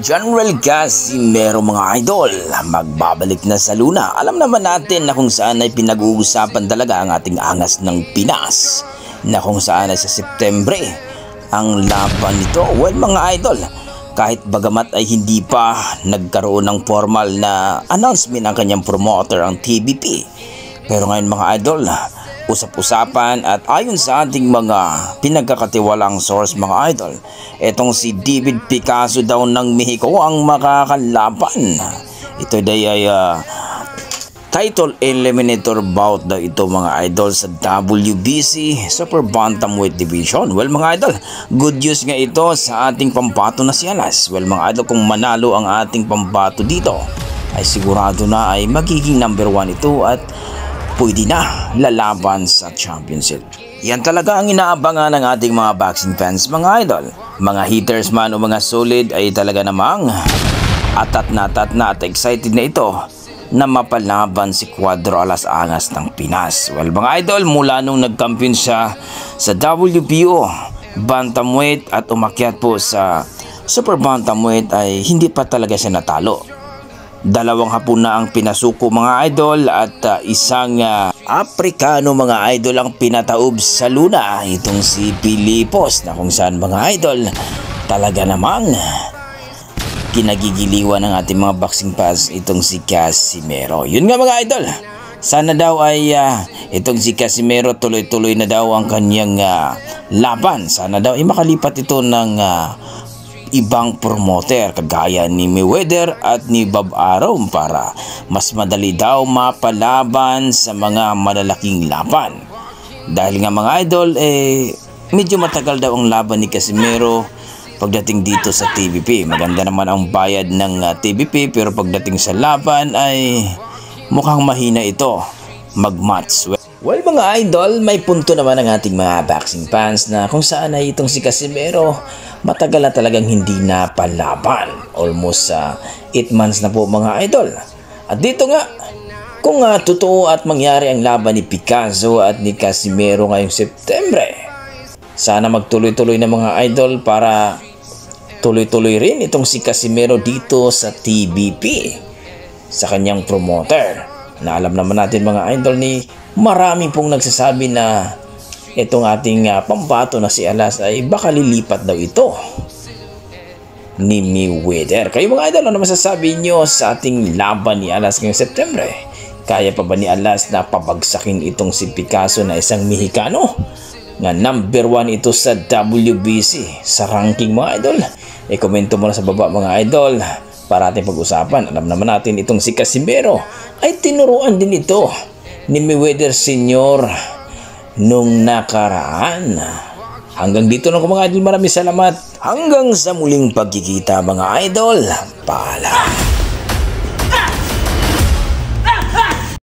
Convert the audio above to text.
General Casimero mga idol, magbabalik na sa Luna. Alam naman natin na kung saan ay pinag-uusapan talaga ang ating angas ng Pinas, na kung saan ay sa Setyembre ang laban nito. Well mga idol, kahit bagamat ay hindi pa nagkaroon ng formal na announcement ang kanyang promoter ang TBP, pero ngayon mga idol, usap-usapan at ayon sa ating mga pinagkakatiwalang source mga idol, etong si David Picasso daw ng Mexico ang makakalaban. Ito ay title eliminator bout daw ito mga idol sa WBC Super Bantamweight Division. Well mga idol, good news nga ito sa ating pambato na si Alas. Well mga idol, kung manalo ang ating pambato dito ay sigurado na ay magiging number 1 ito at pwede na lalaban sa championship. Yan talaga ang inaabangan ng ating mga boxing fans mga idol. Mga hitters man o mga solid ay talaga namang atat na at excited na ito na mapalaban si Cuadro Alas Angas ng Pinas. Well mga idol, mula nung nagkampiyon siya sa WBO Bantamweight at umakyat po sa Super Bantamweight ay hindi pa talaga siya natalo. 2 hapon na ang pinasuko mga idol at isang Aprikano mga idol ang pinataob sa Luna, itong si Pilipos, na kung saan mga idol talaga namang kinagigiliwan ng ating mga boxing fans itong si Casimero. Yun nga mga idol, sana daw ay itong si Casimero tuloy-tuloy na daw ang kanyang laban. Sana daw ay makalipat ito ng ibang promoter kagaya ni Mayweather at ni Bob Arum para mas madali daw mapalaban sa mga malalaking laban. Dahil nga mga idol, medyo matagal daw ang laban ni Casimero pagdating dito sa TBP. Maganda naman ang bayad ng TBP, pero pagdating sa laban ay mukhang mahina ito mag-match. Well mga idol, may punto naman ang ating mga boxing fans na kung saan ay itong si Casimero matagal na talagang hindi napalaban. Almost 8 months na po mga idol. At dito nga, kung totoo at mangyari ang laban ni Picasso at ni Casimero ngayong Setyembre, sana magtuloy-tuloy na mga idol para tuloy-tuloy rin itong si Casimero dito sa TBP sa kanyang promoter. Na alam naman natin mga idol, ni marami pong nagsasabi na itong ating pambato na si Alas ay baka lilipat daw ito ni Mayweather. Kayo mga idol, ano masasabi nyo sa ating laban ni Alas ngayong Setyembre? Kaya pa ba ni Alas na pabagsakin itong si Picasso na isang Mexicano na number 1 ito sa WBC sa ranking mga idol? I-komento mo na sa baba mga idol para ating pag-usapan. Alam naman natin itong si Casimero ay tinuruan din ito ni Mayweather Sr. nung nakaraan. Hanggang dito na mga idol, maraming salamat. Hanggang sa muling pagkikita mga idol. Paalam.